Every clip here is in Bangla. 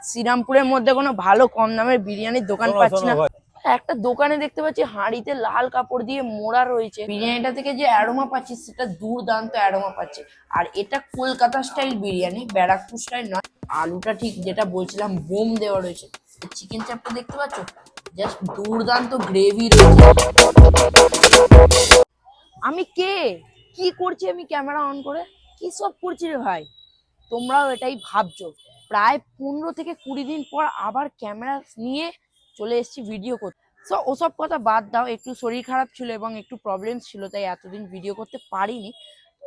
শ্রীরামপুরের মধ্যে কোনো ভালো কম দামের বিরিয়ানির দোকান পাচ্ছি না। একটা দোকানে দেখতে পাচ্ছি হাঁড়িতে লাল কাপড় দিয়ে মোড়া রয়েছে, বিরিয়ানিটা থেকে যে অ্যারোমা পাচ্ছি সেটা দুর্দান্ত অ্যারোমা পাচ্ছি। আর এটা কলকাতা স্টাইল বিরিয়ানি, ব্যারাকপুর স্টাইল নয়। আলুটা ঠিক যেটা বলছিলাম বোম দেওয়া রয়েছে। চিকেন চাপটা দেখতে পাচ্ছ, জাস্ট দুর্দান্ত গ্রেভি রয়েছে। আমি কি করছি, আমি ক্যামেরা অন করে কি সব করছি রে ভাই? তোমরাও এটাই ভাবছো। প্রায় 15 থেকে 20 দিন পর আবার ক্যামেরা নিয়ে চলে এসেছি ভিডিও করতে। সো ওসব কথা বাদ দাও, একটু শরীর খারাপ ছিল এবং একটু প্রবলেম ছিল, তাই এতদিন ভিডিও করতে পারিনি।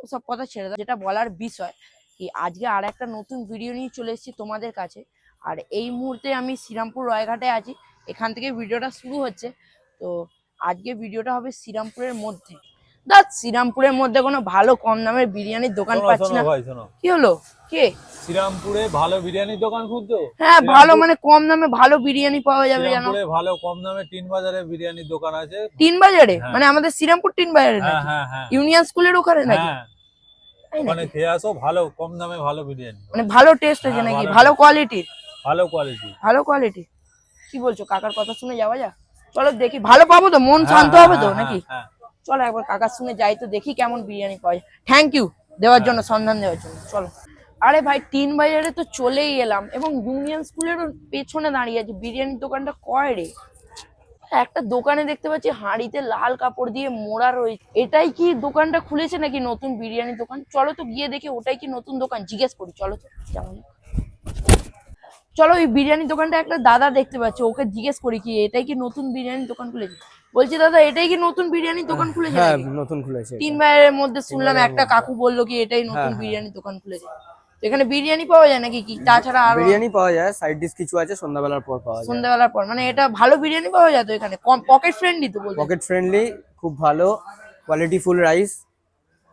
ওসব কথা ছেড়ে দাও। যেটা বলার বিষয় কি, আজকে আর একটা নতুন ভিডিও নিয়ে চলে এসেছি তোমাদের কাছে। আর এই মুহূর্তে আমি শ্রীরামপুর রয়ঘাটে আছি, এখান থেকে ভিডিওটা শুরু হচ্ছে। তো আজকে ভিডিওটা হবে শ্রীরামপুরের মধ্যে। শ্রীরামপুরের মধ্যে কোনো ভালো কম দামের বিরিয়ানির দোকান পাচ্ছি না। কি হলো? কে শ্রীরামপুরে ভালো বিরিয়ানির দোকান খুঁজছো? হ্যাঁ, ভালো মানে কম দামে ভালো বিরিয়ানি পাওয়া যাবে জানো? শ্রীরামপুরে ভালো কম দামে টিন বাজারে বিরিয়ানির দোকান আছে। টিন বাজারে? মানে আমাদের শ্রীরামপুর টিন বাজারে নাকি? হ্যাঁ, ইউনিয়ন স্কুলের ওখানে নাকি? ওখানে খেয়ে আসো, ভালো কম দামে ভালো বিরিয়ানি, মানে ভালো টেস্ট আছে নাকি? ভালো কোয়ালিটির? ভালো কোয়ালিটি। কি বলছো? কাকার কথা শুনে যাওয়া যাক। চলো দেখি, ভালো পাবো তো? মন শান্ত হবে তো নাকি? চলো একবার কাকার শুনে যাই তো, দেখি কেমন বিরিয়ানি পাওয়া যায়। থ্যাংক ইউ দেওয়ার জন্য, সন্ধান দেওয়ার জন্য। চলো। আরে ভাই, টিন বাজারে তো চলেই এলাম এবং ইউনিয়ন স্কুলের পেছনে দাঁড়িয়ে আছে। বিরিয়ানির দোকানটা কয় রে? একটা দোকানে দেখতে পাচ্ছি হাঁড়িতে লাল কাপড় দিয়ে মোড়া রয়েছে। এটাই কি দোকানটা খুলেছে নাকি নতুন বিরিয়ানির দোকান? চলো তো গিয়ে দেখি ওটাই কি নতুন দোকান, জিজ্ঞেস করি। চলো তো যেমন, চলো ওই বিরিয়ানির দোকানটা একটা দাদা দেখতে পাচ্ছি, ওকে জিজ্ঞেস করি কি এটাই কি নতুন বিরিয়ানির দোকান খুলেছে। বলছি দাদা, এটাই কি নতুন বিরিয়ানির দোকান খুলেছে? হ্যাঁ, নতুন খুলেছে। 3 মাইলের মধ্যে শুনলাম একটা কাকু বললো কি এটাই নতুন বিরিয়ানির দোকান খুলেছে। এখানে বিরিয়ানি পাওয়া যায় নাকি কি? তাছাড়া আর বিরিয়ানি পাওয়া যায়, সাইড ডিশ কিছু আছে, সন্ধ্যাবেলার পর পাওয়া যায়। সন্ধ্যাবেলার পর মানে এটা ভালো বিরিয়ানি পাওয়া যায় তো এখানে? কম পকেট ফ্রেন্ডলি তো বলতে? পকেট ফ্রেন্ডলি, খুব ভালো কোয়ালিটি ফুল রাইস,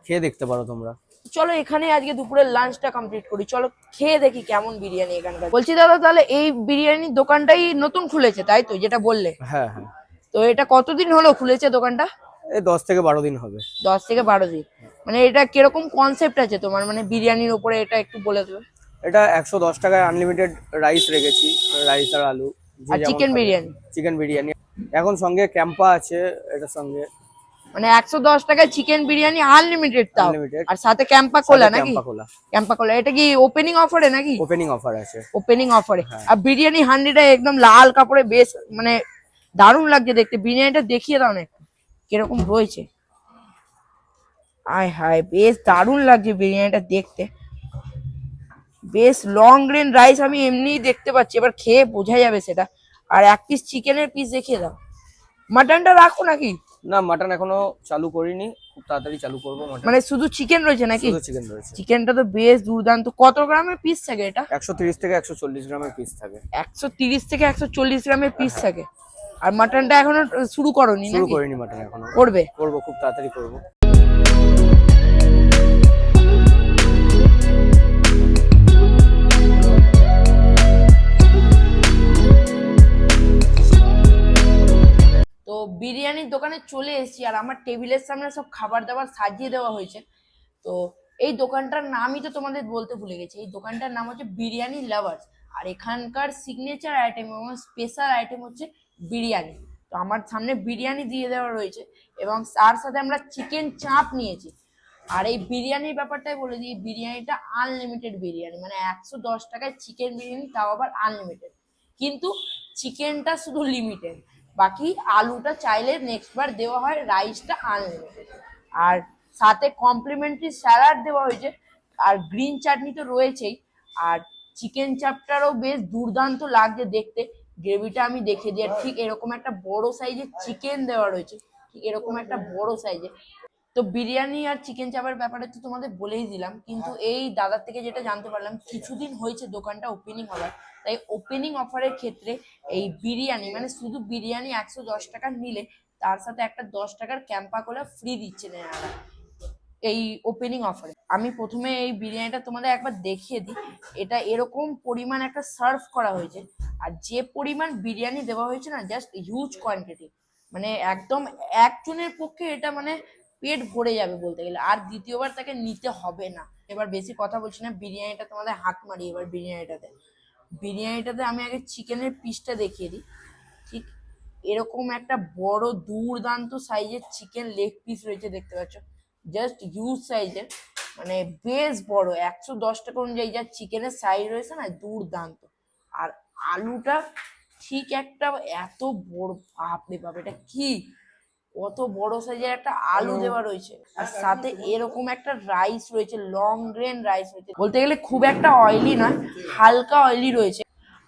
খেয়ে দেখতে পারো তোমরা। চলো এখানে আজকে দুপুরের লাঞ্চটা কমপ্লিট করি। চলো খেয়ে দেখি কেমন বিরিয়ানি এখানকার। বলছি দাদা, তাহলে এই বিরিয়ানির দোকানটাই নতুন খুলেছে তাই তো, যেটা বললে? হ্যাঁ। তো এটা কতদিন হলো খুলেছে দোকানটা? এই 10 থেকে 12 দিন হবে। 10 থেকে 12 দিন। মানে এটা কিরকম কনসেপ্ট আছে তোমার, মানে বিরিয়ানির উপরে এটা একটু বলে দেবে? এটা 110 টাকায় আনলিমিটেড রাইস রেখেছি, রাইস আর আলু। আর চিকেন বিরিয়ানি এখন সঙ্গে ক্যাম্পা আছে এটার সঙ্গে। মানে 110 টাকায় চিকেন বিরিয়ানি আনলিমিটেড তাও? আর সাথে ক্যাম্পা কোলা নাকি? ক্যাম্পা কোলা। এটা কি ওপেনিং অফারে নাকি? ওপেনিং অফার আছে। ওপেনিং অফারে। আর বিরিয়ানি হান্ডিটা একদম লাল কাপড়ে, বেশ মানে দারুণ লাগছে দেখতে। বিরিয়ানিটা দেখিয়ে দাও না একটু কিরকম রয়েছে। আয় হায়, বেশ দারুণ লাগছে বিরিয়ানিটা দেখতে। বেশ লং গ্রেন রাইস আমি এমনিই দেখতে পাচ্ছি, এবার খেয়ে বোঝা যাবে সেটা। আর এক পিস চিকেনের পিস দেখিয়ে দাও। মাটনটা রাখো নাকি? না, মাটন এখনো চালু করিনি, খুব তাড়াতাড়ি চালু করবো। মানে শুধু চিকেন রয়েছে নাকি? শুধু চিকেন রয়েছে। চিকেনটা তো বেশ দুর্দান্ত। কত গ্রামের পিস থাকে এটা? 130 থেকে 140 গ্রামের পিস থাকে। 130 থেকে 140 গ্রামের পিস থাকে। আর মাটনটা এখনো শুরু করোনি নাকি? শুরু করিনি মাটন এখনো। করবো খুব তাড়াতাড়ি করবো। তো বিরিয়ানির দোকানে চলে এসেছি আর আমার টেবিলের সামনে সব খাবার দাবার সাজিয়ে দেওয়া হয়েছে। তো এই দোকানটার নামই তো তোমাদের বলতে ভুলে গেছি। এই দোকানটার নাম হচ্ছে বিরিয়ানি লাভার্স। আর এখানকার সিগনেচার আইটেম এবং স্পেশাল আইটেম হচ্ছে বিরিয়ানি। তো আমার সামনে বিরিয়ানি দিয়ে দেওয়া রয়েছে এবং তার সাথে আমরা চিকেন চাপ নিয়েছি। আর এই বিরিয়ানির ব্যাপারটাই বলে দিই, বিরিয়ানিটা আনলিমিটেড বিরিয়ানি, মানে 110 টাকায় চিকেন বিরিয়ানি, তাও আবার আনলিমিটেড। কিন্তু চিকেনটা শুধু লিমিটেড, বাকি আলুটা চাইলে নেক্সট বার দেওয়া হয়, রাইসটা আনলিমিটেড। আর সাথে কমপ্লিমেন্টারি স্যালাড দেওয়া হয়েছে, আর গ্রিন চাটনি তো রয়েছেই। আর চিকেন চাপটারও বেশ দুর্দান্ত লাগছে দেখতে। গ্রেভিটা আমি দেখিয়ে দিই। ঠিক এরকম একটা বড় সাইজের চিকেন দেওয়া রয়েছে, ঠিক এরকম একটা বড় সাইজে। তো বিরিয়ানি আর চিকেন চাপের ব্যাপারে তো তোমাদের বলেই দিলাম, কিন্তু এই দাদার থেকে যেটা জানতে পারলাম, কিছুদিন হয়েছে দোকানটা ওপেনিং হওয়ার, তাই ওপেনিং অফারের ক্ষেত্রে এই বিরিয়ানি, মানে শুধু বিরিয়ানি 110 টাকা নিলে তার সাথে একটা 10 টাকার ক্যাম্পা কোলা ফ্রি দিচ্ছে না এই ওপেনিং অফারে। আমি প্রথমে এই বিরিয়ানিটা তোমাদের একবার দেখিয়ে দিই। এটা এরকম পরিমাণ একটা সার্ভ করা হয়েছে, আর যে পরিমাণ বিরিয়ানি দেওয়া হয়েছে না, জাস্ট হিউজ কোয়ান্টিটি। মানে একদম একজনের পক্ষে এটা মানে পেট ভরে যাবে বলতে গেলে, আর দ্বিতীয়বার তাকে নিতে হবে না। এবার বেশি কথা বলছি না, বিরিয়ানিটা তোমাদের হাত মারি এবার বিরিয়ানিটাতে। বিরিয়ানিটাতে আমি আগে চিকেনের পিসটা দেখিয়ে দিই। ঠিক এরকম একটা বড় দুর্দান্ত সাইজের চিকেন লেগ পিস রয়েছে, দেখতে পাচ্ছ, জাস্ট হিউজ সাইজের, মানে বেশ বড়। 110 টাকা অনুযায়ী যা চিকেনের সাইজ রয়েছে না, দুর্দান্ত। আর আলুটা ঠিক একটা এত বড়, বাপরে বাপ, এটা কি কত বড় সাইজের একটা আলু দেওয়া রয়েছে। আর সাথে এরকম একটা রাইস রয়েছে, লং গ্রেন রাইস রয়েছে, বলতে গেলে খুব একটা অয়েলি নয়, হালকা অয়েলি রয়েছে।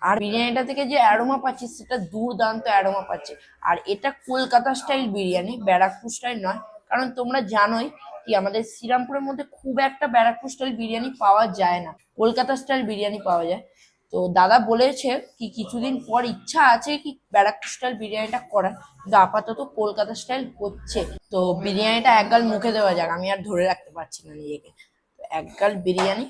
আর বিরিয়ানিটা থেকে যে অ্যারোমা পাচ্ছি সেটা দুর্দান্ত অ্যারোমা পাচ্ছে। আর এটা কলকাতা স্টাইল বিরিয়ানি, ব্যারাকপুর স্টাইল নয়। কারণ তোমরা জানোই কি আমাদের শ্রীরামপুরের মধ্যে খুব একটা ব্যারাকপুর স্টাইল বিরিয়ানি পাওয়া যায় না, কলকাতা স্টাইল বিরিয়ানি পাওয়া যায়। তো দাদা বলেছে কি কিছুদিন পর ইচ্ছা আছে কি ব্যারাকপুর স্টাইল বিরিয়ানিটা করার, কিন্তু আপাতত কলকাতা স্টাইল হচ্ছে। তো বিরিয়ানিটা একগাল মুখে দেওয়া যাক, আমি আর ধরে রাখতে পারছি না নিজেকে। তো একগাল বিরিয়ানি।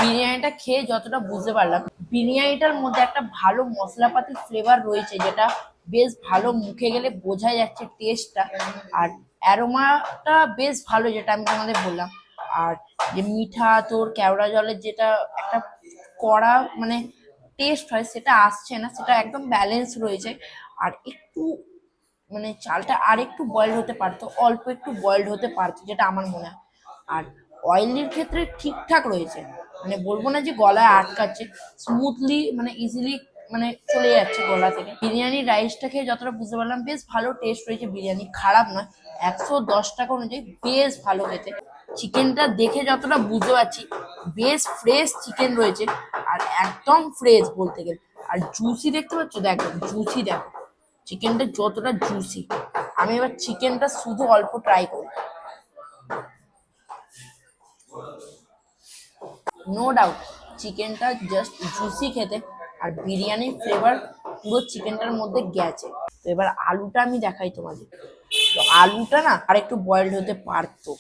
বিরিয়ানিটা খেয়ে যতটা বুঝতে পারলাম, বিরিয়ানিটার মধ্যে একটা ভালো মশলাপাতির ফ্লেভার রয়েছে, যেটা বেশ ভালো, মুখে গেলে বোঝা যাচ্ছে টেস্টটা। আর অ্যারোমাটা বেশ ভালো, যেটা আমি তোমাদের বললাম। আর যে মিঠা তোর কেওড়া জলের যেটা একটা কড়া মানে টেস্ট হয়, সেটা আসছে না, সেটা একদম ব্যালেন্স রয়েছে। আর একটু মানে চালটা আর একটু বয়েলড হতে পারতো, অল্প একটু বয়েলড হতে পারতো, যেটা আমার মনে হয়। আর অয়েলির ক্ষেত্রে ঠিকঠাক রয়েছে, মানে বলবো না যে গলায় আটকাচ্ছে, স্মুথলি মানে ইজিলি মানে চলে যাচ্ছে গলা থেকে। বিরিয়ানির রাইসটা খেয়ে যতটা বুঝতে পারলাম বেশ ভালো টেস্ট রয়েছে, বিরিয়ানি খারাপ নয়। 110 টাকা অনুযায়ী বেশ ভালো খেতে। চিকেনটা দেখে যতটা বুঝতে পারছি বেশ ফ্রেশ চিকেন রয়েছে, আর একদম ফ্রেশ বলতে গেলে। আর জুসি দেখতে পাচ্ছ, দেখো জুসি, দেখো চিকেনটা যতটা জুসি। আমি এবার চিকেনটা শুধু অল্প ট্রাই করি। নো ডাউট চিকেনটা জাস্ট জুসি খেতে, আর বিরিয়ানির ফ্লেভার পুরো চিকেনটার মধ্যে গেছে। তো এবার আলুটা আমি দেখাই তোমাদের। তো আলুটা না আর একটু বয়েলড হতে পারতো।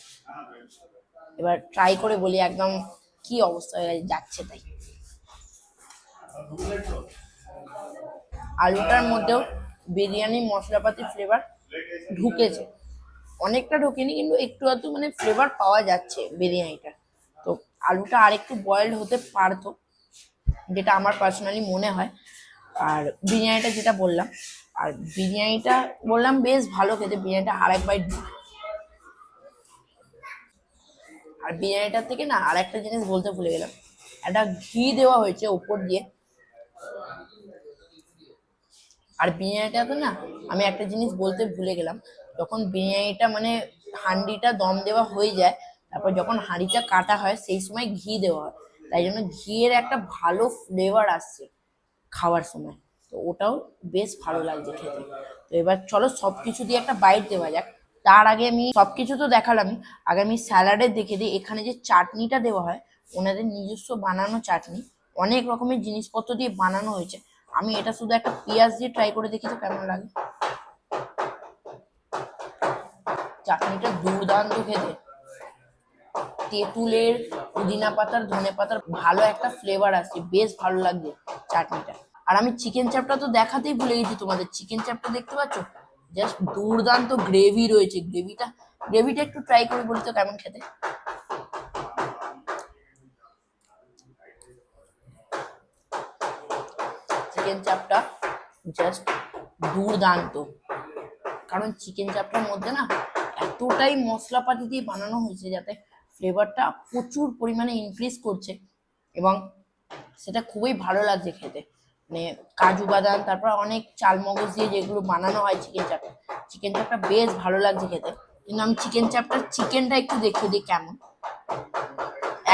এবার ট্রাই করে বলি একদম কি অবস্থা হয়ে যাচ্ছে তাই। আলুটার মধ্যেও বিরিয়ানি মশলাপাতি ফ্লেভার ঢুকেছে, অনেকটা ঢোকেনি কিন্তু একটু আধটু মানে ফ্লেভার পাওয়া যাচ্ছে বিরিয়ানিটা। তো আলুটা আর একটু বয়েলড হতে পারতো, যেটা আমার পার্সোনালি মনে হয়। আর বিরিয়ানিটা যেটা বললাম, আর বিরিয়ানিটা বললাম বেশ ভালো খেতে, বিরিয়ানিটা আর এক বাইট। আর বিরিয়ানিটার থেকে না আর একটা জিনিস বলতে ভুলে গেলাম, একটা ঘি দেওয়া হয়েছে ওপর দিয়ে। আর বিরিয়ানিটাতে না আমি একটা জিনিস বলতে ভুলে গেলাম, যখন বিরিয়ানিটা মানে হাঁড়িটা দম দেওয়া হয়ে যায়, তারপর যখন হাঁড়িটা কাটা হয় সেই সময় ঘি দেওয়া হয়, তাই জন্য ঘিয়ের একটা ভালো ফ্লেভার আসছে খাওয়ার সময়। তো ওটাও বেশ ভালো লাগছে খেতে। তো এবার চলো সবকিছু দিয়ে একটা বাইট দেওয়া যাক। তার আগে আমি সবকিছু তো দেখালামই, আগে আমি স্যালাডে দেখে দিই। এখানে যে চাটনিটা দেওয়া হয় ওনাদের নিজস্ব বানানো চাটনি, অনেক রকমের জিনিসপত্র দিয়ে বানানো হয়েছে। আমি এটা শুধু একটা পেঁয়াজ দিয়ে ট্রাই করে দেখি তো কেমন লাগে। চাটনিটা দুর্দান্ত খেতে, তেঁতুলের, পুদিনা পাতার, ধনে পাতার ভালো একটা ফ্লেভার আসছে, বেশ ভালো লাগছে চাটনিটা। আর আমি চিকেন চাপটা তো দেখাতেই ভুলে গেছি তোমাদের। চিকেন চাপটা দেখতে পাচ্ছ, জাস্ট দুর্দান্ত গ্রেভি রয়েছে। গ্রেভিটা একটু ট্রাই করে বলি তো কেমন খেতে। চিকেন চাপটা জাস্ট দুর্দান্ত, কারণ চিকেন চাপটার মধ্যে না এতটাই মশলাপাতি দিয়ে বানানো হয়েছে যাতে ফ্লেভারটা প্রচুর পরিমাণে ইনক্রিজ করছে, এবং সেটা খুবই ভালো লাগছে খেতে। মানে কাজু বাদাম, তারপর অনেক চালমগজ দিয়ে যেগুলো বানানো হয় চিকেন চাপটা বেশ ভালো লাগছে খেতে। কিন্তু আমি চিকেনটা একটু দেখিয়ে দিই কেমন।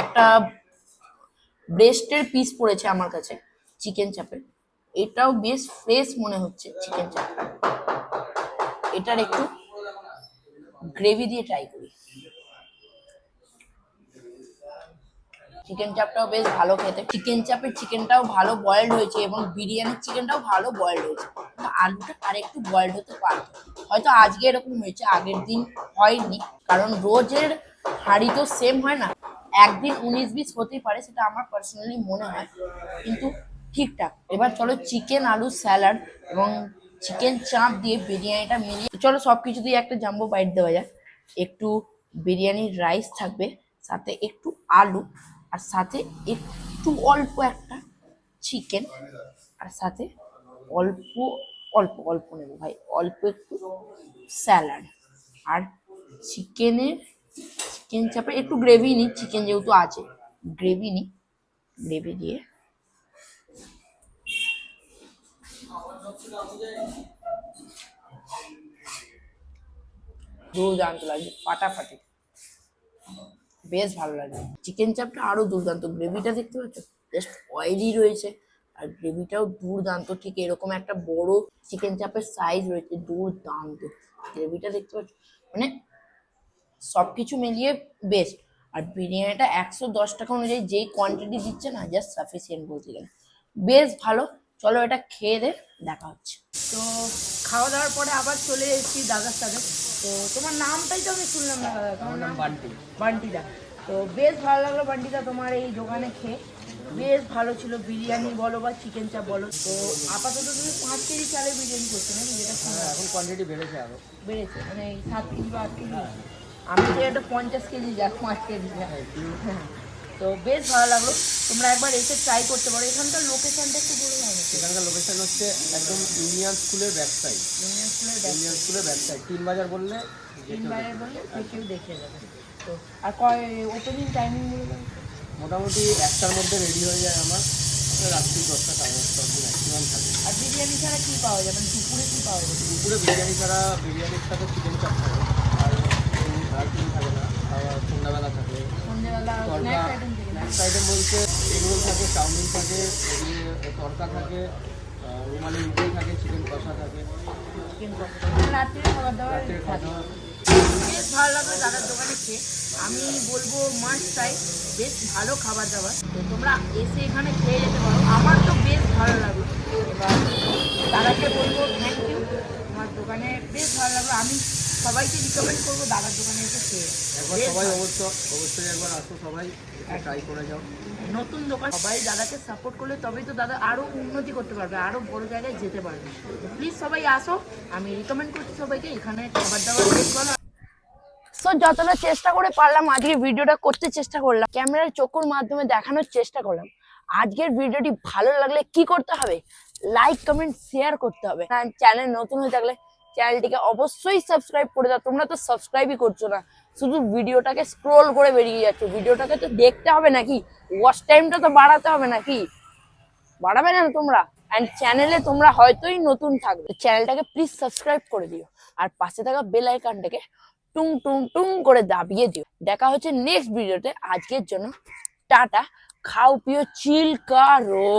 একটা ব্রেস্টের পিস পড়েছে আমার কাছে চিকেন চাপের, এটাও বেশ ফ্রেশ মনে হচ্ছে চিকেন চাপটা। এটার একটু গ্রেভি দিয়ে ট্রাই করি। চিকেন চাপটাও বেশ ভালো খেতে, চিকেন চাপের চিকেনটাও ভালো বয়েলড হয়েছে, এবং বিরিয়ানির চিকেনটাও ভালো বয়েলড হয়েছে। আলুটা আর একটু বয়েলড হতে পারতো, হয়তো আজকে এরকম হয়েছে, আগের দিন হয়নি। কারণ রোজের হাঁড়ি তো সেম হয় না, একদিন 19-20 হতেই পারে, সেটা আমার পার্সোনালি মনে হয়, কিন্তু ঠিকঠাক। এবার চলো চিকেন আলু স্যালাড এবং চিকেন চাপ দিয়ে বিরিয়ানিটা মিলিয়ে চলো সবকিছু দিয়ে একটা জাম্বো বাইট দেওয়া যাক। একটু বিরিয়ানির রাইস থাকবে, সাথে একটু আলু, আর সাথে একটু অল্প একটা চিকেন, আর সাথে অল্প অল্প অল্প নেবো ভাই, অল্প একটু স্যালাড। আর চিকেন চাপে একটু গ্রেভি নিই, চিকেন যেহেতু আছে গ্রেভি নিই, গ্রেভি দিয়ে দুর্দান্ত লাগে, ফাটাফাটি, বেশ ভালো লাগে। চিকেন চাপটা আরো দুর্দান্ত, গ্রেভিটা দেখতে পাচ্ছ জাস্ট অয়েলি রয়েছে, আর গ্রেভিটাও দুর্দান্ত, ঠিক এরকম একটা বড় চিকেন চাপের সাইজ রয়েছে, দুর্দান্ত গ্রেভিটা দেখতে পাচ্ছ, মানে সবকিছু মিলিয়ে বেস্ট। আর বিরিয়ানিটা 110 টাকা অনুযায়ী যেই কোয়ান্টিটি দিচ্ছে না, জাস্ট সাফিসিয়েন্ট বলতে গেলে, বেশ ভালো। চলো এটা খেয়ে দেখা হচ্ছে। তো খাওয়া দাওয়ার পরে আবার চলে এসেছি দাদার সাথে। তো তোমার নামটাই তো আমি শুনলাম না দাদা, তোমার নাম? বান্টি। বান্টিদা। তো বেশ ভালো লাগলো বান্টিদা তোমার এই দোকানে খেয়ে, বেশ ভালো ছিল, বিরিয়ানি বলো বা চিকেন চাপ বলো। তো আপাতত তুমি 5 কেজি চালের বিরিয়ানি করছো নাকি, যেটা শুনলাম? এখন কোয়ান্টিটি বেড়েছে আরো। বেড়েছে মানে এই 7 কেজি বা 8 কেজি? আমি তো এটা 50 কেজি যাক, 5 কেজি যাক। হ্যাঁ, তো বেশ ভালো লাগলো, তোমরা একবার এসে ট্রাই করতে পারো। এখানকার লোকেশনটা একটু বলে দাও না? এখানকার লোকেশন হচ্ছে একদম ইউনিয়ন স্কুলের ব্যাক সাইড। ইউনিয়ন স্কুলের ইউনিয়ন স্কুলের ব্যাক সাইড, 3 বাজার বললে বাইরে বললে কেউ দেখে যাবে। তো আর ওপেনিং টাইমিং বলে দাও। মোটামুটি 1টার মধ্যে রেডি হয়ে যায় আমার, রাত্রি 10টা 11টা অবধি ম্যাক্সিমাম থাকে। আর বিরিয়ানি ছাড়া কি পাওয়া যায়, মানে দুপুরে কি পাওয়া যায়? দুপুরে বিরিয়ানি ছাড়া বিরিয়ানির সাথে চিকেন চাপ থাকে, আর আর কিছু থাকে না। আবার সন্ধ্যাবেলা থাকে সন্ধ্যেবেলা স্ন্যাক্স আইটেম থেকে না? স্ন্যাক্স আইটেম বলতে এগরোল থাকে, চাউমিন থাকে, এদিকে তড়কা থাকে, রুমালি রুটি থাকে, চিকেন কষা থাকে। চিকেন কষা, রাত্রে খাবার দাবার রাত্রের খাওয়া দাওয়া বেশ ভালো লাগলো দাদার দোকানে খেয়ে। আমি বলবো মাস্ট ট্রাই, বেশ ভালো খাবার দাবার। তো তোমরা এসে এখানে খেয়ে যেতে পারো, আমার তো বেশ ভালো লাগলো। এবার দাদাকে বলবো থ্যাংক ইউ, আমার দোকানে বেশ ভালো লাগলো। আমি সবাইকে রিকমেন্ড করবো দাদার দোকানে এসে খেয়ে। একবার বেশ সবাই ভালো। অবশ্যই একবার আসো, সবাই ট্রাই করে যাও। নতুন দোকান, সবাই দাদাকে সাপোর্ট করলে তবেই তো দাদা আরো উন্নতি করতে পারবে, আরো বড় জায়গায় যেতে পারবে। প্লিজ সবাই আসো, আমি রিকমেন্ড করছি সবাইকে এখানে খাবার দাবার বেশ ভালো। সো যতটা চেষ্টা করে পারলাম আজকে ভিডিওটা করতে চেষ্টা করলাম, ক্যামেরার চোখের মাধ্যমে দেখানোর চেষ্টা করলাম। আজকের ভিডিওটি ভালো লাগলে কি করতে হবে? লাইক কমেন্ট শেয়ার করতে হবে। চ্যানেল নতুন হয়ে থাকলে চ্যানেলটিকে অবশ্যই সাবস্ক্রাইব করে দাও। তোমরা তো সাবস্ক্রাইবই করছো না, শুধু ভিডিওটাকে স্ক্রোল করে বেরিয়ে যাচ্ছে। ভিডিওটাকে তো দেখতে হবে নাকি, ওয়াচ টাইমটা তো বাড়াতে হবে নাকি, বাড়াবে না তোমরা? অ্যান্ড চ্যানেলে তোমরা হয়তোই নতুন থাকবে, চ্যানেলটাকে প্লিজ সাবস্ক্রাইব করে দিও, আর পাশে থাকা বেল আইকনটাকে টুং টুং টুং করে দাবিয়ে দিও। দেখা হচ্ছে নেক্সট ভিডিওতে। আজকের জন্য টাটা, খাও পিও চিল কারো।